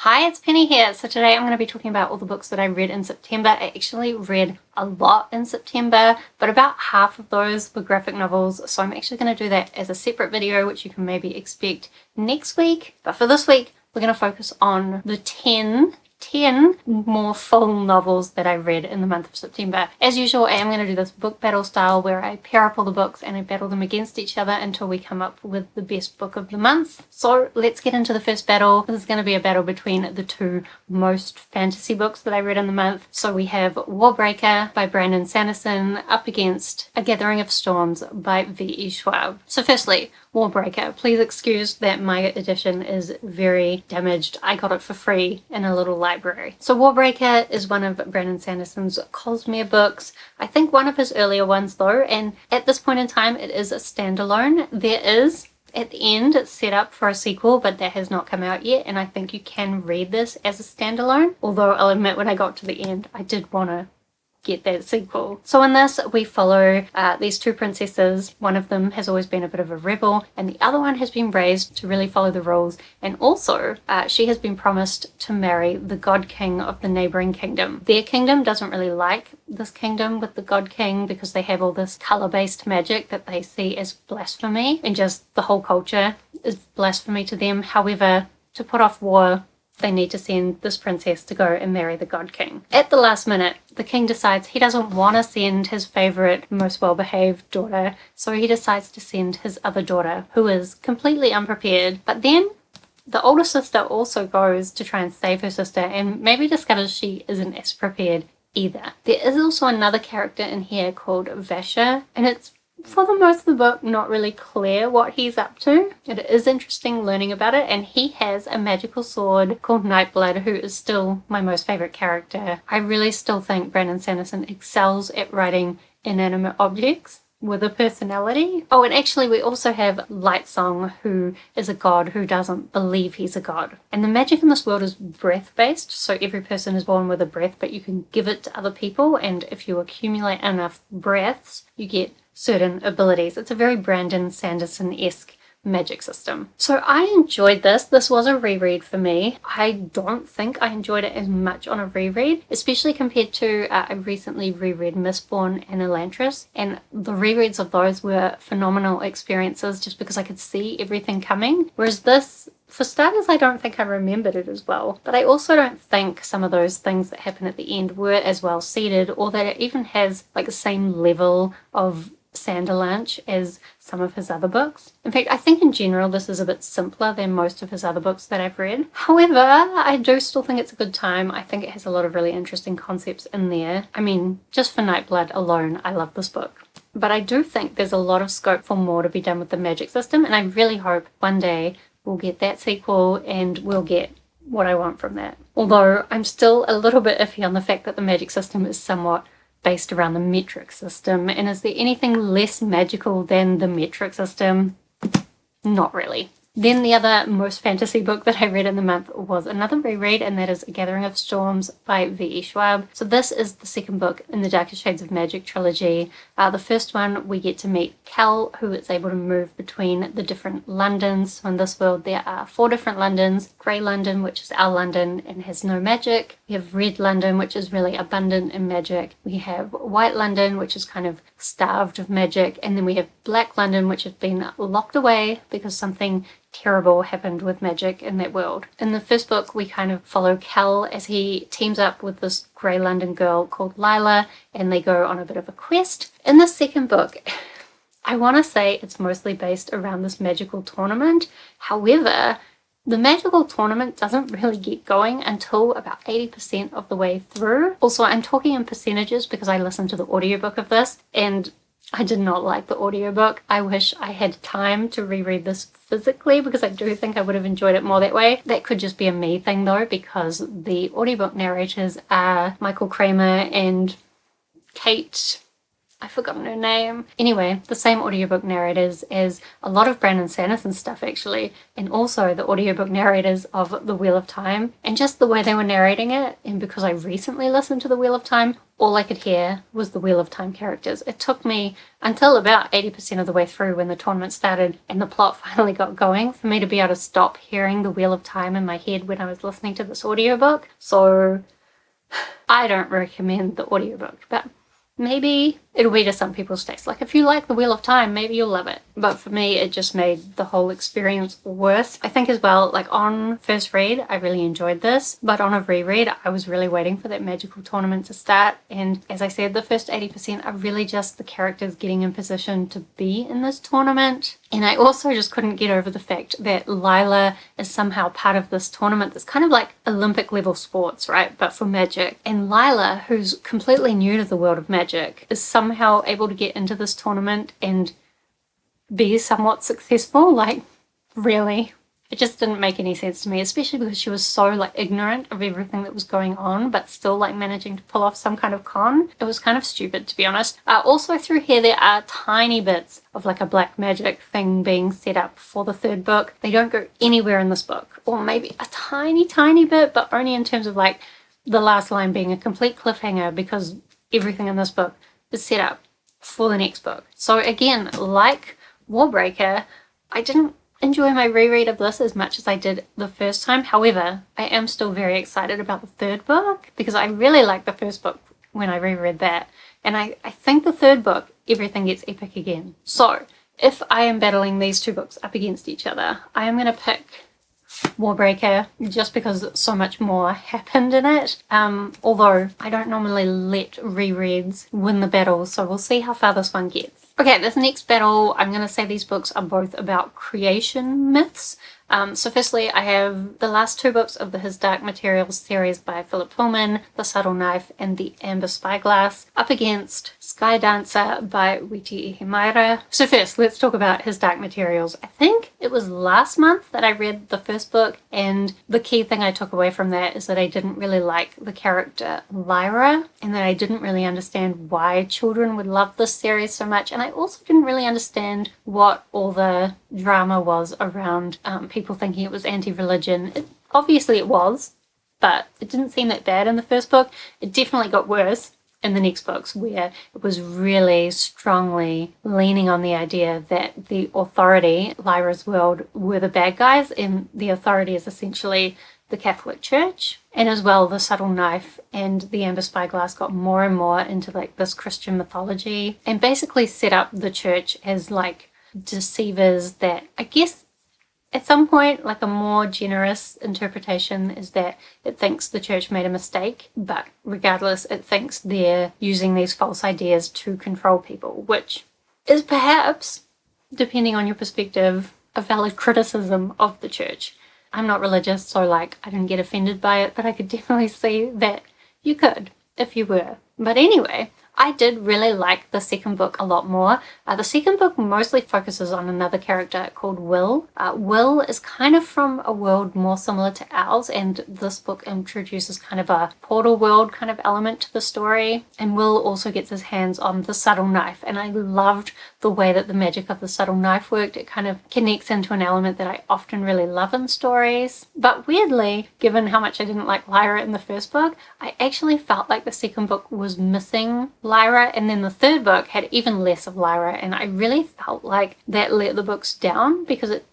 Hi, it's Penny here. So today I'm going to be talking about all the books that I read in September. I actually read a lot in September, but about half of those were graphic novels. So I'm actually going to do that as a separate video, which you can maybe expect next week. But for this week, we're going to focus on the 10 more full novels that I read in the month of September. As usual, I am going to do this book battle style where I pair up all the books and I battle them against each other until we come up with the best book of the month. So let's get into the first battle. This is going to be a battle between the two most fantasy books that I read in the month. So we have Warbreaker by Brandon Sanderson up against A Gathering of Storms by Witi Schwab. So firstly, Warbreaker. Please excuse that my edition is very damaged. I got it for free in a little library. So Warbreaker is one of Brandon Sanderson's Cosmere books. I think one of his earlier ones though, and at this point in time it is a standalone. There is at the end it's set up for a sequel, but that has not come out yet, and I think you can read this as a standalone. Although I'll admit when I got to the end I did want to get that sequel. So in this we follow these two princesses. One of them has always been a bit of a rebel and the other one has been raised to really follow the rules, and also she has been promised to marry the god king of the neighboring kingdom. Their kingdom doesn't really like this kingdom with the god king because they have all this color-based magic that they see as blasphemy, and just the whole culture is blasphemy to them. However, to put off war, they need to send this princess to go and marry the god king. At the last minute, the king decides he doesn't want to send his favorite, most well-behaved daughter, so he decides to send his other daughter, who is completely unprepared. But then the older sister also goes to try and save her sister and maybe discovers she isn't as prepared either. There is also another character in here called Vasher, and it's for the most of the book not really clear what he's up to. It is interesting learning about it, and he has a magical sword called Nightblood, who is still my most favorite character. I really still think Brandon Sanderson excels at writing inanimate objects with a personality. Oh, and actually we also have Lightsong, who is a god who doesn't believe he's a god. And the magic in this world is breath-based, so every person is born with a breath, but you can give it to other people, and if you accumulate enough breaths, you get certain abilities. It's a very Brandon Sanderson-esque magic system. So I enjoyed this. This was a reread for me. I don't think I enjoyed it as much on a reread, especially compared to I recently reread Mistborn and Elantris, and the rereads of those were phenomenal experiences just because I could see everything coming. Whereas this, for starters, I don't think I remembered it as well, but I also don't think some of those things that happen at the end were as well seeded, or that it even has like the same level of Sanderlanche as some of his other books. In fact, I think in general this is a bit simpler than most of his other books that I've read. However, I do still think it's a good time. I think it has a lot of really interesting concepts in there. I mean, just for Nightblood alone, I love this book. But I do think there's a lot of scope for more to be done with the magic system, and I really hope one day we'll get that sequel and we'll get what I want from that. Although I'm still a little bit iffy on the fact that the magic system is somewhat based around the metric system, and is there anything less magical than the metric system? Not really. Then the other most fantasy book that I read in the month was another reread, and that is A Gathering of Storms by Witi Schwab. So this is the second book in the Darker Shades of Magic trilogy. The first one we get to meet Cal, who is able to move between the different Londons. So in this world there are 4 different Londons. Grey London, which is our London and has no magic. We have Red London, which is really abundant in magic. We have White London, which is kind of starved of magic. And then we have Black London, which has been locked away because something terrible happened with magic in that world. In the first book we kind of follow Cal as he teams up with this Grey London girl called Lila, and they go on a bit of a quest. In the second book, I want to say it's mostly based around this magical tournament. However, the magical tournament doesn't really get going until about 80% of the way through. Also, I'm talking in percentages because I listened to the audiobook of this and I did not like the audiobook. I wish I had time to reread this physically because I do think I would have enjoyed it more that way. That could just be a me thing though, because the audiobook narrators are Michael Kramer and Kate, I've forgotten her name. Anyway, the same audiobook narrators as a lot of Brandon Sanderson stuff actually, and also the audiobook narrators of The Wheel of Time. And just the way they were narrating it, and because I recently listened to The Wheel of Time, all I could hear was the Wheel of Time characters. It took me until about 80% of the way through when the tournament started and the plot finally got going for me to be able to stop hearing the Wheel of Time in my head when I was listening to this audiobook. So I don't recommend the audiobook, but maybe it'll be to some people's taste. Like, if you like the Wheel of Time, maybe you'll love it. But for me, it just made the whole experience worse. I think as well, like on first read, I really enjoyed this. But on a reread, I was really waiting for that magical tournament to start. And as I said, the first 80% are really just the characters getting in position to be in this tournament. And I also just couldn't get over the fact that Lila is somehow part of this tournament that's kind of like Olympic level sports, right? But for magic. And Lila, who's completely new to the world of magic, is somehow able to get into this tournament and be somewhat successful. Like, really? It just didn't make any sense to me, especially because she was so like ignorant of everything that was going on, but still like managing to pull off some kind of con. It was kind of stupid, to be honest. Also through here, there are tiny bits of like a black magic thing being set up for the third book. They don't go anywhere in this book, or maybe a tiny bit, but only in terms of like the last line being a complete cliffhanger, because everything in this book is set up for the next book. So again, like Warbreaker, I didn't enjoy my reread of this as much as I did the first time. However, I am still very excited about the third book because I really liked the first book when I reread that. And I think the third book, everything gets epic again. So if I am battling these two books up against each other, I am going to pick Warbreaker just because so much more happened in it. Although I don't normally let rereads win the battle, so we'll see how far this one gets. Okay, this next battle, I'm going to say these books are both about creation myths. So firstly, I have the last two books of the His Dark Materials series by Philip Pullman, The Subtle Knife and The Amber Spyglass, up against Sky Dancer by Witi Ihimaera. So first, let's talk about His Dark Materials. I think it was last month that I read the first book, and the key thing I took away from that is that I didn't really like the character Lyra, and that I didn't really understand why children would love this series so much, and I also didn't really understand what all the drama was around people thinking it was anti-religion. Obviously it was, but it didn't seem that bad in the first book. It definitely got worse in the next books, where it was really strongly leaning on the idea that the authority, Lyra's world, were the bad guys, and the authority is essentially the Catholic Church. And as well, The Subtle Knife and The Amber Spyglass got more and more into like this Christian mythology and basically set up the church as like deceivers that, I guess, at some point, like a more generous interpretation is that it thinks the church made a mistake, but regardless, it thinks they're using these false ideas to control people, which is perhaps, depending on your perspective, a valid criticism of the church. I'm not religious, so like I didn't get offended by it, but I could definitely see that you could if you were. But anyway, I did really like the second book a lot more. The second book mostly focuses on another character called Will. Will is kind of from a world more similar to ours, and this book introduces kind of a portal world kind of element to the story. And Will also gets his hands on the subtle knife, and I loved the way that the magic of the subtle knife worked. It kind of connects into an element that I often really love in stories. But weirdly, given how much I didn't like Lyra in the first book, I actually felt like the second book was missing Lyra, and then the third book had even less of Lyra, and I really felt like that let the books down because it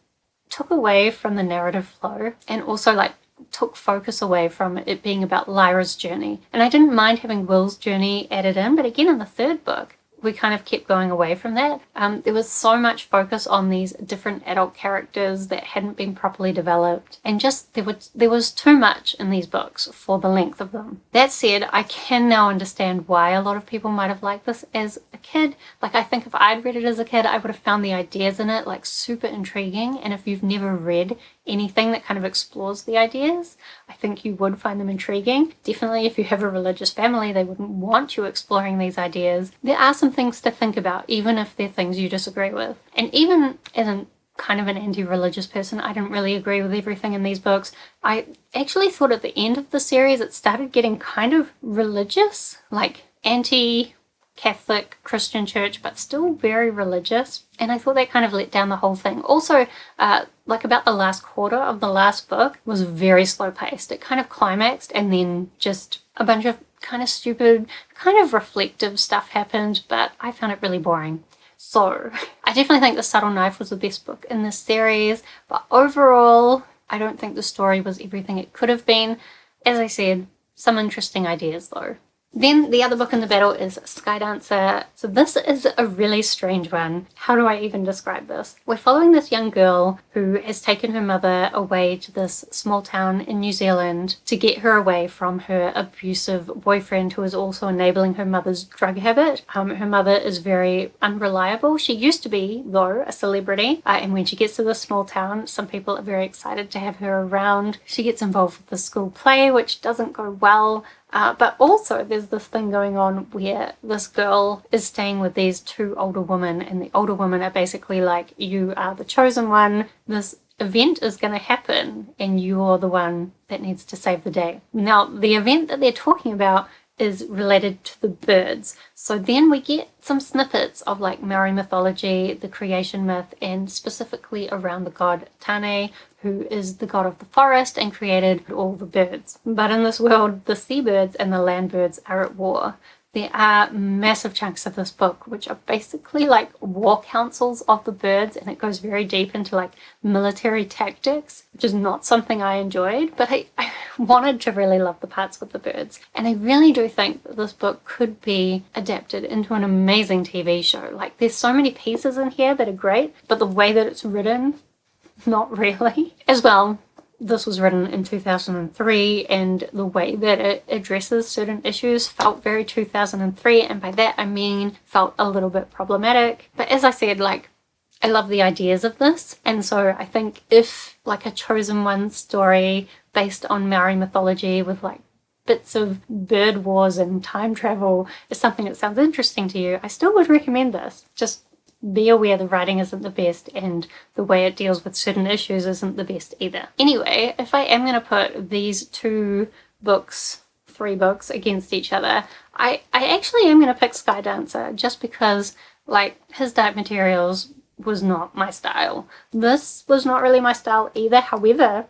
took away from the narrative flow and also like took focus away from it being about Lyra's journey. And I didn't mind having Will's journey added in, but again in the third book we kind of kept going away from that. There was so much focus on these different adult characters that hadn't been properly developed, and just there was too much in these books for the length of them. That said, I can now understand why a lot of people might have liked this as a kid. Like, I think if I'd read it as a kid, I would have found the ideas in it like super intriguing, and if you've never read anything that kind of explores the ideas, I think you would find them intriguing. Definitely if you have a religious family, they wouldn't want you exploring these ideas. There are some things to think about, even if they're things you disagree with. And even as an kind of an anti-religious person, I didn't really agree with everything in these books. I actually thought at the end of the series it started getting kind of religious, like anti-Catholic Christian church, but still very religious. And I thought that kind of let down the whole thing. Also, like about the last quarter of the last book was very slow paced. It kind of climaxed and then just a bunch of kind of stupid, kind of reflective stuff happened, but I found it really boring. So I definitely think The Subtle Knife was the best book in this series, but overall, I don't think the story was everything it could have been. As I said, some interesting ideas though. Then the other book in the battle is Skydancer. So this is a really strange one. How do I even describe this? We're following this young girl who has taken her mother away to this small town in New Zealand to get her away from her abusive boyfriend who is also enabling her mother's drug habit. Her mother is very unreliable. She used to be, though, a celebrity. And when she gets to this small town, some people are very excited to have her around. She gets involved with the school play, which doesn't go well. But also there's this thing going on where this girl is staying with these two older women, and the older women are basically like, you are the chosen one, this event is going to happen and you're the one that needs to save the day. Now the event that they're talking about is related to the birds. So then we get some snippets of like Maori mythology, the creation myth, and specifically around the god Tane, who is the god of the forest and created all the birds. But in this world, the seabirds and the land birds are at war. There are massive chunks of this book which are basically like war councils of the birds, and it goes very deep into like military tactics, which is not something I enjoyed, but I wanted to really love the parts with the birds. And I really do think that this book could be adapted into an amazing TV show. Like there's so many pieces in here that are great, but the way that it's written, not really. As well, this was written in 2003, and the way that it addresses certain issues felt very 2003, and by that I mean felt a little bit problematic. But as I said, like, I love the ideas of this, and so I think if like a chosen one story based on Maori mythology with like bits of bird wars and time travel is something that sounds interesting to you, I still would recommend this. Just be aware the writing isn't the best and the way it deals with certain issues isn't the best either. Anyway, if I am going to put these three books against each other, I actually am going to pick Skydancer just because like his Dark Materials was not my style. This was not really my style either. However,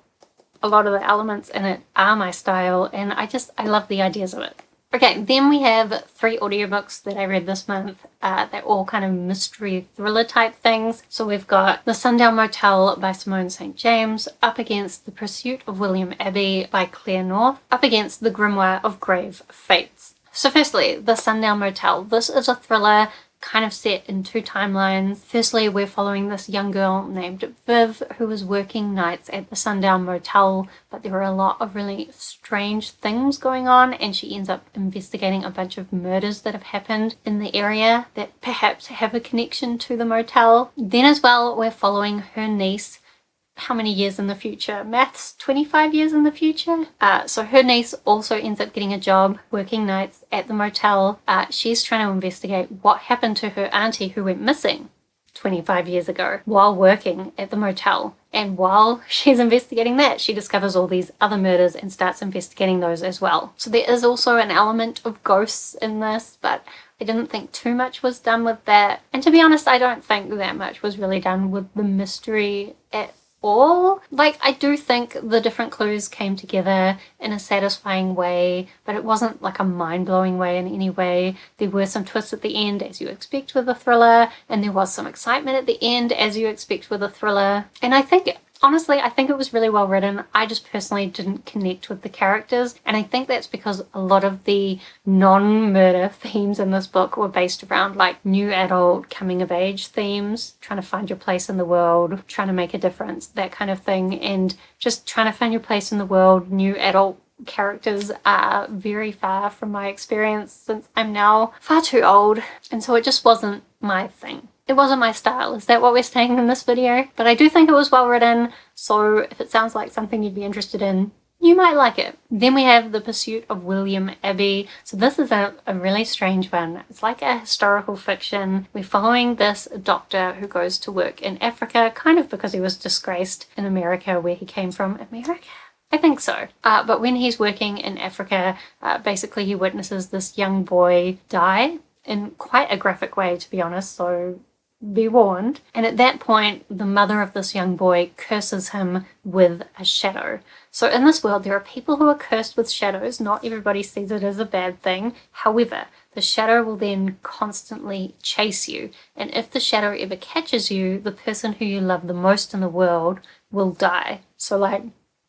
a lot of the elements in it are my style, and I love the ideas of it. Okay, then we have 3 audiobooks that I read this month. They're all kind of mystery thriller type things. So we've got The Sundown Motel by Simone St. James, up against The Pursuit of William Abbey by Claire North, up against The Grimoire of Grave Fates. So firstly, The Sundown Motel. This is a thriller kind of set in 2 timelines. Firstly, we're following this young girl named Viv who is working nights at the Sundown Motel, but there are a lot of really strange things going on, and she ends up investigating a bunch of murders that have happened in the area that perhaps have a connection to the motel. Then as well, we're following her niece. How many years in the future? Maths, 25 years in the future? So her niece also ends up getting a job working nights at the motel. She's trying to investigate what happened to her auntie who went missing 25 years ago while working at the motel. And while she's investigating that, she discovers all these other murders and starts investigating those as well. So there is also an element of ghosts in this, but I didn't think too much was done with that. And to be honest, I don't think that much was really done with the mystery at all. Like, I do think the different clues came together in a satisfying way, but it wasn't like a mind-blowing way in any way. There were some twists at the end, as you expect with a thriller, and there was some excitement at the end, as you expect with a thriller. And I think, honestly, I think it was really well written. I just personally didn't connect with the characters, and I think that's because a lot of the non-murder themes in this book were based around like new adult coming of age themes, trying to find your place in the world, trying to make a difference, that kind of thing, and just trying to find your place in the world. New adult characters are very far from my experience since I'm now far too old, and so it just wasn't my thing. It wasn't my style. Is that what we're saying in this video? But I do think it was well written, so if it sounds like something you'd be interested in, you might like it. Then we have The Pursuit of William Abbey. So this is a really strange one. It's like a historical fiction. We're following this doctor who goes to work in Africa, kind of because he was disgraced in America where he came from. America? I think so. But when he's working in Africa, basically he witnesses this young boy die in quite a graphic way, to be honest. So be warned. And at that point, the mother of this young boy curses him with a shadow. So in this world, there are people who are cursed with shadows. Not everybody sees it as a bad thing. However, the shadow will then constantly chase you. And if the shadow ever catches you, the person who you love the most in the world will die. So like,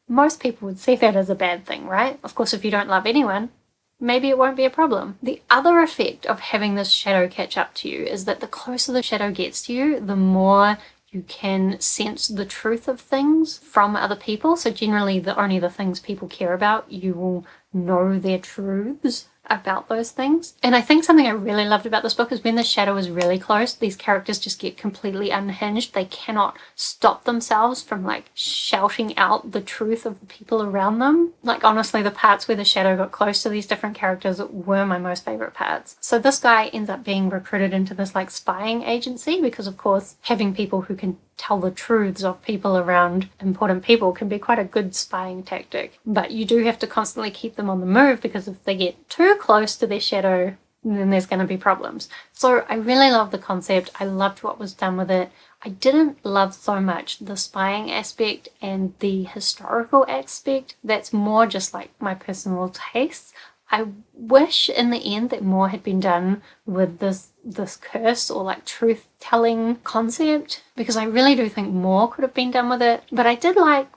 most people would see that as a bad thing, right? Of course, if you don't love anyone, maybe it won't be a problem. The other effect of having this shadow catch up to you is that the closer the shadow gets to you, the more you can sense the truth of things from other people. So generally, only the things people care about, you will know their truths about those things. And I think something I really loved about this book is when the shadow is really close, these characters just get completely unhinged. They cannot stop themselves from like shouting out the truth of the people around them. Like honestly, the parts where the shadow got close to these different characters were my most favorite parts. So this guy ends up being recruited into this like spying agency because of course having people who can tell the truths of people around important people can be quite a good spying tactic. But you do have to constantly keep them on the move because if they get too close to their shadow, then there's going to be problems. So I really love the concept. I loved what was done with it. I didn't love so much the spying aspect and the historical aspect. That's more just like my personal taste. I wish in the end that more had been done with this curse or like truth telling concept, because I really do think more could have been done with it. But I did like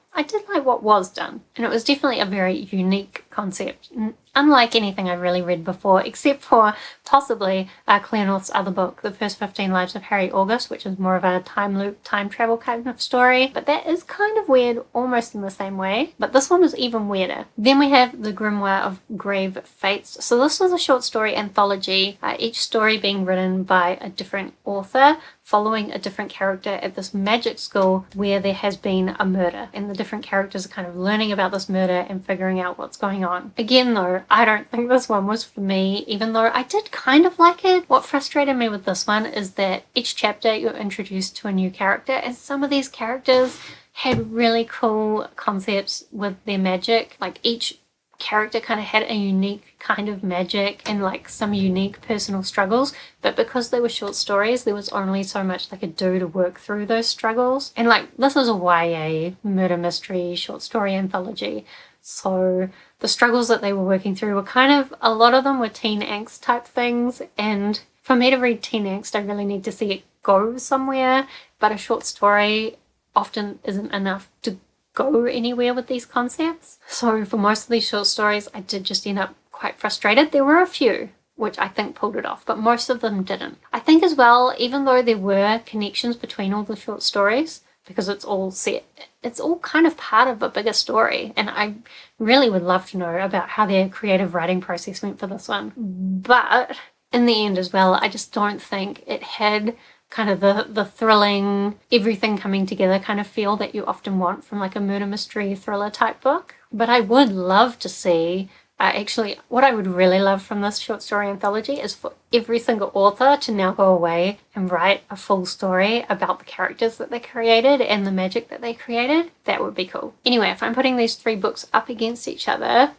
what was done, and it was definitely a very unique concept, unlike anything I've really read before, except for possibly Claire North's other book, The First 15 Lives of Harry August, which is more of a time loop, time travel kind of story. But that is kind of weird, almost in the same way. But this one was even weirder. Then we have The Grimoire of Grave Fates. So this was a short story anthology, each story being written by a different author, following a different character at this magic school where there has been a murder, and the different characters are kind of learning about this murder and figuring out what's going on. Again though, I don't think this one was for me, even though I did kind of like it. What frustrated me with this one is that each chapter you're introduced to a new character, and some of these characters had really cool concepts with their magic. Like each character kind of had a unique kind of magic and like some unique personal struggles, but because they were short stories, there was only so much they could do to work through those struggles. And like, this is a YA murder mystery short story anthology, so the struggles that they were working through were kind of, a lot of them were teen angst type things, and for me to read teen angst, I really need to see it go somewhere, but a short story often isn't enough to go anywhere with these concepts. So for most of these short stories, I did just end up quite frustrated. There were a few which I think pulled it off, but most of them didn't. I think as well, even though there were connections between all the short stories, because it's all set, it's all kind of part of a bigger story, and I really would love to know about how their creative writing process went for this one. But in the end as well, I just don't think it had kind of the thrilling, everything coming together kind of feel that you often want from like a murder mystery thriller type book. But I would love to see, actually what I would really love from this short story anthology is for every single author to now go away and write a full story about the characters that they created and the magic that they created. That would be cool. Anyway, if I'm putting these three books up against each other,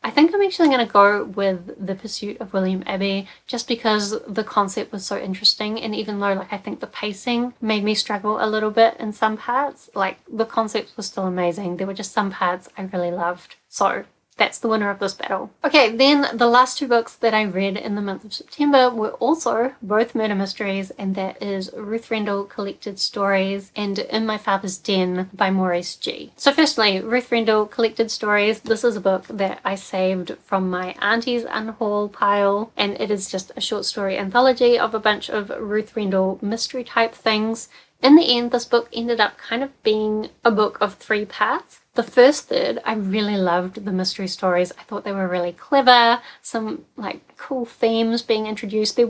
I think I'm actually going to go with The Pursuit of William Abbey, just because the concept was so interesting, and even though like I think the pacing made me struggle a little bit in some parts, like the concept was still amazing. There were just some parts I really loved. So that's the winner of this battle. Okay, then the last two books that I read in the month of September were also both murder mysteries, and that is Ruth Rendell Collected Stories and In My Father's Den by Maurice Gee. So firstly, Ruth Rendell Collected Stories. This is a book that I saved from my auntie's unhaul pile, and it is just a short story anthology of a bunch of Ruth Rendell mystery type things. In the end, this book ended up kind of being a book of three parts. The first third, I really loved the mystery stories. I thought they were really clever, some like cool themes being introduced.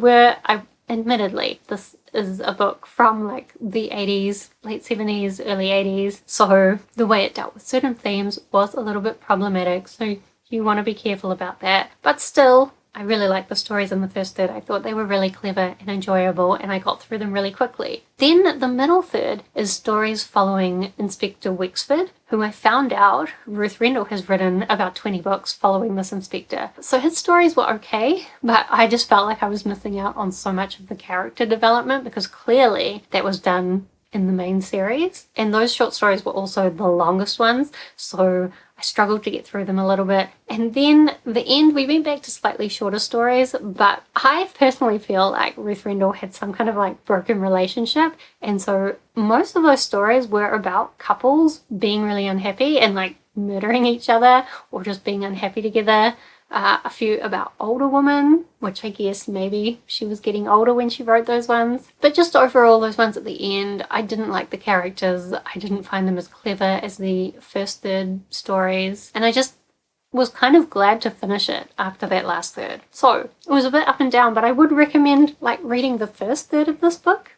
Admittedly, this is a book from like the 80s, late 70s, early 80s. So the way it dealt with certain themes was a little bit problematic. So you want to be careful about that. But still, I really liked the stories in the first third. I thought they were really clever and enjoyable, and I got through them really quickly. Then the middle third is stories following Inspector Wexford, who I found out Ruth Rendell has written about 20 books following this inspector. So his stories were okay, but I just felt like I was missing out on so much of the character development because clearly that was done in the main series. And those short stories were also the longest ones, so I struggled to get through them a little bit. And then the end, we went back to slightly shorter stories, but I personally feel like Ruth Rendell had some kind of like broken relationship. And so most of those stories were about couples being really unhappy and like murdering each other or just being unhappy together. A few about older women, which I guess maybe she was getting older when she wrote those ones. But just overall, those ones at the end, I didn't like the characters. I didn't find them as clever as the first third stories. And I just was kind of glad to finish it after that last third. So it was a bit up and down, but I would recommend like reading the first third of this book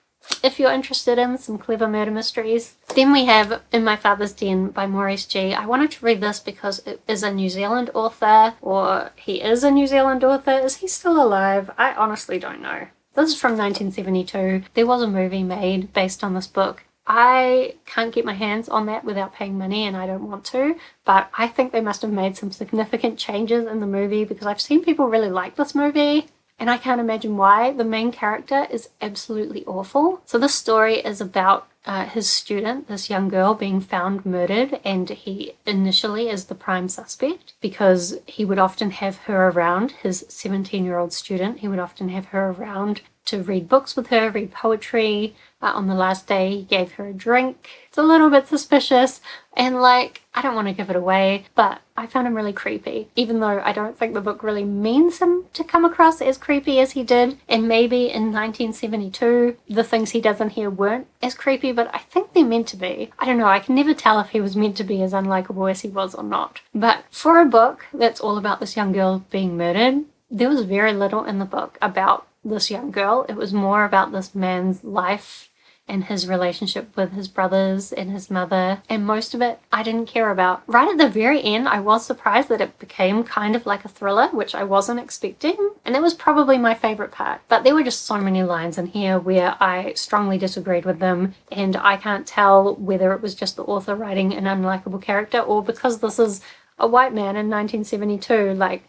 if you're interested in some clever murder mysteries. Then we have In My Father's Den by Maurice Gee. I wanted to read this because it is a New Zealand author, or he is a New Zealand author. Is he still alive? I honestly don't know. This is from 1972. There was a movie made based on this book. I can't get my hands on that without paying money, and I don't want to, but I think they must have made some significant changes in the movie because I've seen people really like this movie. And I can't imagine why. The main character is absolutely awful. So this story is about his student, this young girl, being found murdered, and he initially is the prime suspect because he would often have her around, his 17-year-old student. He would often have her around to read books with her, read poetry. On the last day, he gave her a drink. It's a little bit suspicious, and like, I don't want to give it away, but I found him really creepy, even though I don't think the book really means him to come across as creepy as he did. And maybe in 1972, the things he does in here weren't as creepy, but I think they're meant to be. I don't know, I can never tell if he was meant to be as unlikable as he was or not. But for a book that's all about this young girl being murdered, there was very little in the book about this young girl. It was more about this man's life and his relationship with his brothers and his mother, and most of it I didn't care about. Right at the very end, I was surprised that it became kind of like a thriller, which I wasn't expecting, and that was probably my favorite part. But there were just so many lines in here where I strongly disagreed with them, and I can't tell whether it was just the author writing an unlikable character or because this is a white man in 1972. Like,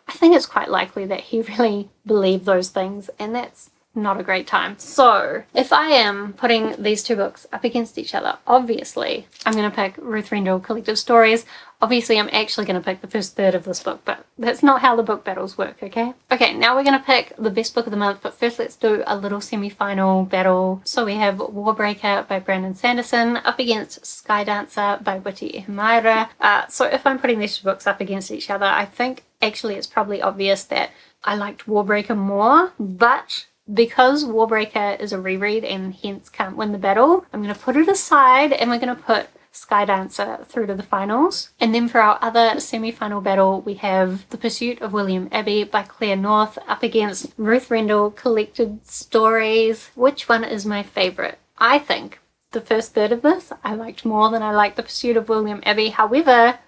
I think it's quite likely that he really believed those things, and that's not a great time. So if I am putting these two books up against each other, obviously I'm going to pick Ruth Rendell Collective Stories. Obviously I'm actually going to pick the first third of this book, but that's not how the book battles work, okay? Okay, now we're going to pick the best book of the month, but first let's do a little semi-final battle. So we have Warbreaker by Brandon Sanderson up against Skydancer by Witi Ihimaera. So if I'm putting these two books up against each other, I think actually it's probably obvious that I liked Warbreaker more, but because Warbreaker is a reread and hence can't win the battle, I'm going to put it aside and we're going to put Skydancer through to the finals. And then for our other semi-final battle, we have The Pursuit of William Abbey by Claire North up against Ruth Rendell Collected Stories. Which one is my favourite? I think the first third of this I liked more than I liked The Pursuit of William Abbey. However,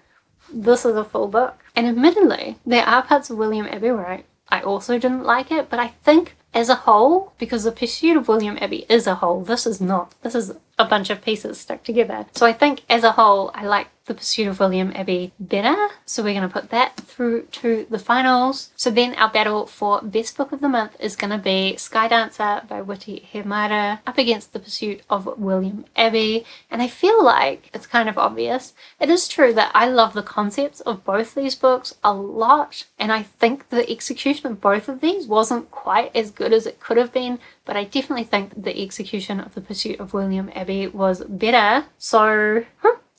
this is a full book. And admittedly, there are parts of William Abbey where I also didn't like it, but I think as a whole, because The Pursuit of William Abbey is a whole, this is not. This is a bunch of pieces stuck together. So I think as a whole, I like The Pursuit of William Abbey better. So we're going to put that through to the finals. So then our battle for best book of the month is going to be Skydancer by Witi Ihimaera up against The Pursuit of William Abbey. And I feel like it's kind of obvious. It is true that I love the concepts of both these books a lot. And I think the execution of both of these wasn't quite as good as it could have been. But I definitely think the execution of The Pursuit of William Abbey was better. So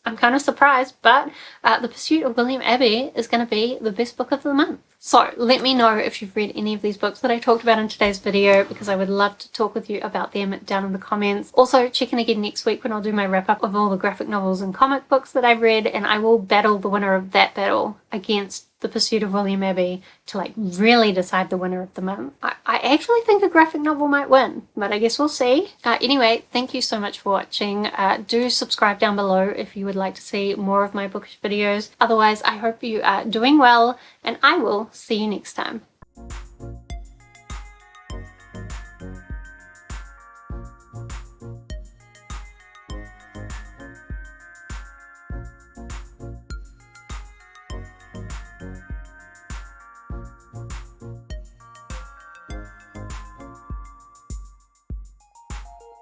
I'm kind of surprised, but The Pursuit of William Abbey is going to be the best book of the month. So let me know if you've read any of these books that I talked about in today's video, because I would love to talk with you about them down in the comments. Also, check in again next week when I'll do my wrap up of all the graphic novels and comic books that I've read, and I will battle the winner of that battle against The Pursuit of William Abbey to like really decide the winner of the month. I actually think a graphic novel might win, but I guess we'll see. Anyway, thank you so much for watching. Do subscribe down below if you would like to see more of my bookish videos. Otherwise, I hope you are doing well, and I will see you next time.